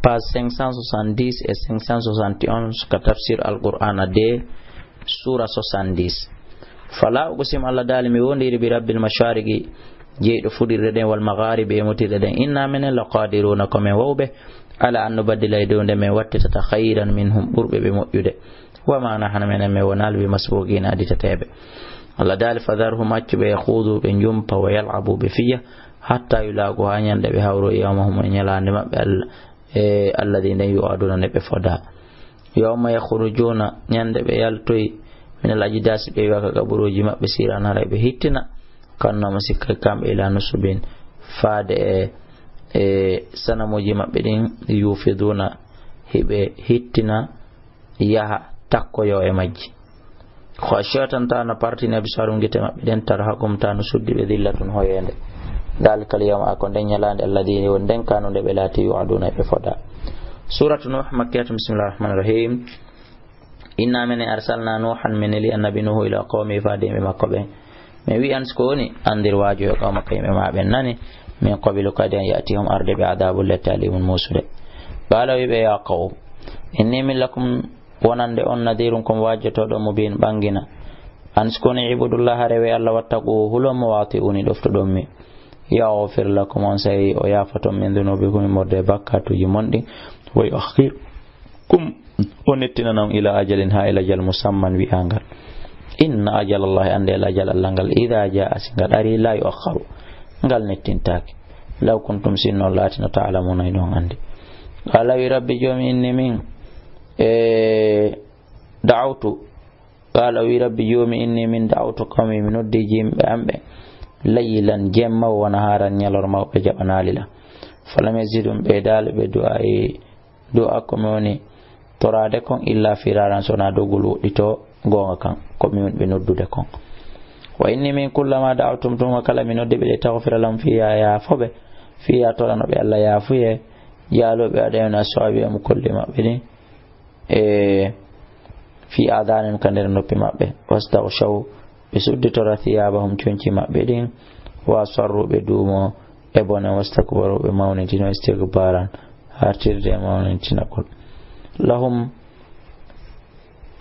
page 570 et 571 ka tafsir al-Qur'an de sura 70. fala uqsim Allah dali mi wondiri bi rabbil mashariqi jeydo fudirde den wal magharibi e mutirde den inna min la qadiruna kama wawbe ala an nubaddila donde me wattata khayran minhum burbe be mojude wa ma nahana min me wonal bi masbugina aditatebe Allah dali fadharhum atbe yakhudu be jumpa wa yal'abu bi fiya hatta yulagu hanyande be hawro yawmahum nyalande mabbe alladhina yu'aduna ne be foda yawma yakhrujuna nyande be yaltoy min al-ajdas be waka gaburoji mabbe sirana raybe hittina kanna masikka kambe ila nusubin faade sanamoji mabbe din yufiduna hibe hittina yaha takkoyo e majji khashatan ta na partina bisarum gite mabbe den tarhakum ta nusuddi be dillatun hoyende dal kal yawma akon den nyalande alladhi wonden kanu de be lati yu'aduna be foda suratu nuh makkiyah bismillahir rahmanir rahim inna min arsalna nuhan min li annabi nuh ila qaumi fadimi makkabe me wi an skoni andir wajo yo qawma kayme maben nani min qabilu kad yatihum arde bi adabul latalimun musude bala wi be ya qaw inni min lakum wonande on nadirun kum wajjato do mubin bangina an skoni ibudullah rewe Allah wattaqu hulum wati'uni dofto dommi yaghfir lakum on say o yafatum min dhunubikum morde bakkatu yimondi wa yuakhirukum onettina non ila ajalin ha ila jal musamman wi angal inna ajal Allah ande la ajal Allah ngal idha jaa singal ari la yuakharu ngal nettintaki law kuntum sinno latina ta'lamuna non ande qala wi rabbi jomi inni min da'awtu qala wi rabbi jomi inni min da'awtu qawmi min noddi jimbe ambe laylan jemma wa naharan nyalorma be jabanalila falam yazidum be dal be du'a ko moni torade kon illa firaran sona dogulu dito gonga kan ko min be noddude kon wa inni min kullama da'awtum tum kala min nodde be taghfir lahum fiya ya fobe fiya to no be Allah ya fuye yalo be adena sawabi am kullima be fi adanin kander noppi mabbe wastaghshaw be suddi torathiyabahum chonci mabbe din wa sarru be dumo e bona wastakbaru be mawnitino istighbaran hartirde mawnitina kol lahum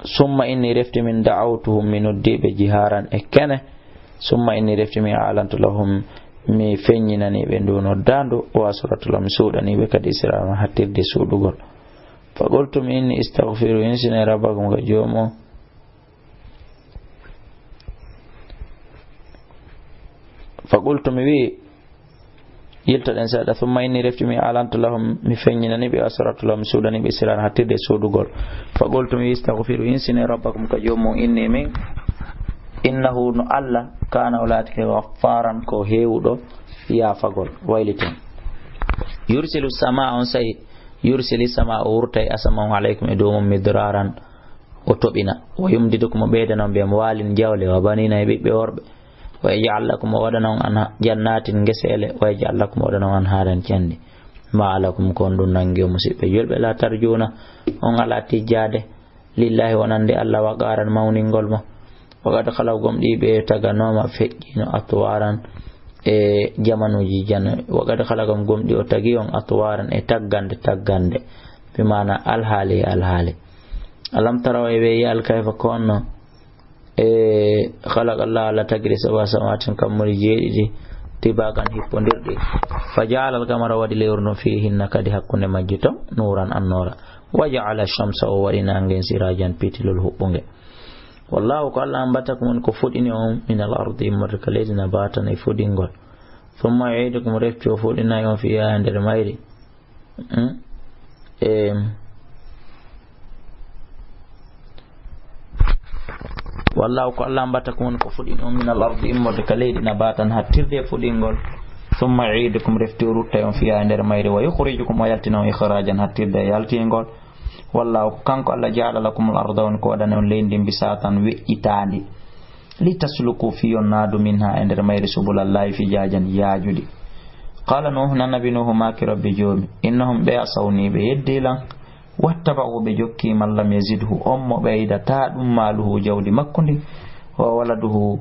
summa inni rafti min da'awtuhum min uddibe jiharan e kene summa inni rafti min a'lantu lahum mi fenyinani be ndono dando wa suratul amsudani be kadi sirama hartirde sudugol faqultum inni istaghfiru insina rabbakum gajomo faqultum wi yilta den sada thumma inni rafti mi alantu lahum mi fenyinani bi asratu lahum sudani bi siran hatirde sudugol faqultum istaghfiru insina rabbakum kajomo inni min innahu no alla kana ulatika ghaffaran ko hewdo ya fagol wayliten yursilu samaa on say yursili samaa urtay asama alaykum edum midraran o tobina wa yumdidukum beedanon be walin jawle wa banina be worbe wa yaj'al lakum wadanan an jannatin gesele wa yaj'al lakum wadanan an haran candi ma alakum kondun nangi musibe yolbe la tarjuna on ala tijade lillahi wonande Allah wa qaran mawningol mo wagad khalawgum dibe taganoma fejjino atwaran e jamanuji jan wagad khalagum gomdi o tagi on atwaran e taggande bi mana alhali alam taraw e yal kayfa konno خلق الله على تجري سبع سماوات كمري جيدي تباغان هيبونديردي فجعل القمر ودي يورن فيهن كدي حقن مجتو نورا النور وجعل الشمس ورنا انغن سراجا بيتلول حبونغ والله قال انبتكم من كفودين من الارض مركلين نباتا يفودينغول ثم يعيدكم رفتو فودنا يوم فيها عند المايري wallahu ko Allah mbatakum ko fudin min al-ardi immode kaleydi nabatan hattirde fudingol thumma yu'idukum reftiru tayon fiya nder mayri wa yukhrijukum wa yaltina ikhrajan hattirde yaltingol wallahu kanko Allah ja'ala lakum al-arda wa qadana leydi bisatan we'itandi litasluku fi yonadu minha nder mayri subulallahi fi jajan yajudi qala nuh nabi nuh ma ki rabbi jomi innahum bi asawni bi yeddilan wattaba'u be jokki man lam yazidhu ummu bayda ta dum maluhu jawdi makkundi wa waladuhu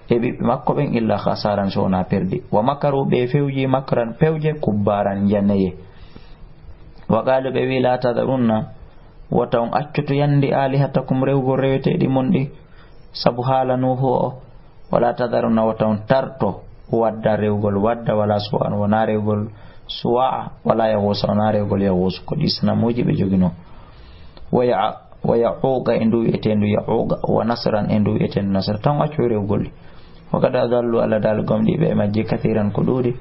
e bibbe makko ben illa khasaran sona perdi wa makaru be fewji makran pewje kubbaran janaye wa qalu ɓe wi la tadarunna wata on accutu yandi alihatakum rewgol reweteɗi mon ɗi sabu haala nuhu o wala tadarunna wata on tarto wadda rewgol wadda wala suwan wona rewgol suwa wala yahusa wona rewgol yahusu ko ɗi sanamuji ɓe jogino wa yauqa e ndu wi'etendu yauqa wa nasran e ndu wi'etendu nasra tan accu rewgol ɗi wakad adallu Allah dal gomɗiɓe e majji kathiran ko ɗuuɗi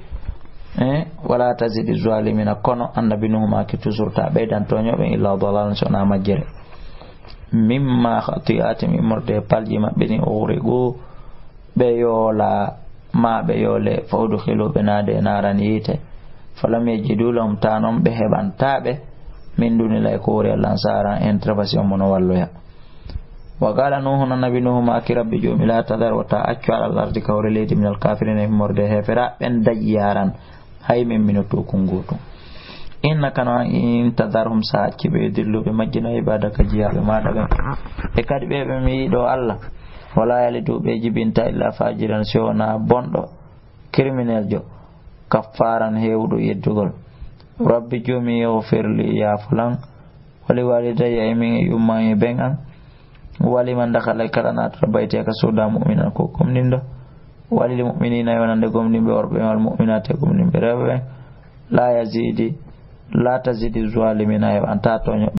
wala tazidi zalimina kono annabi nuhu maki toujours ta ɓeydantoñoɓe illa dalalan sona majjere mimma khati'atim immorde palji maɓɓe ni ughriqu ɓe yoola ma ɓe yoole fa udkhilu ɓe naade naran yiite falam yajidu lahum ta noon ɓe heɓantaɓe min dunilay ko wori Allah saran intervention mono walloya wa qala nuhu nabi nuhu maki rabbi joomi la tadar wata accu alal ardi kawre leydi minal kafirina immorde hefera ɓen daƴi yaran hay min minoto kungutu innaka no in tadarhum sa acci ɓe dilluɓe majjino ibadaka jiyaɓe maɗa ɓen e kadi ɓeɓe mi yiɗo Allah wala yalidu ɓe jibinta illa fajiran sowona bonɗo criminel jo kaffaran hewɗo yeddugol rabbi joomi yewfirli yafulan wali walidayya e min e yumma e ben an wali man dakhala kala natata bayti ka soda mu'minan ko komnindo walil mu'minina yonande gomnimɓe worɓe wal mu'minate gomnimɓe rewɓe la tazidi zalimina heɓanta toño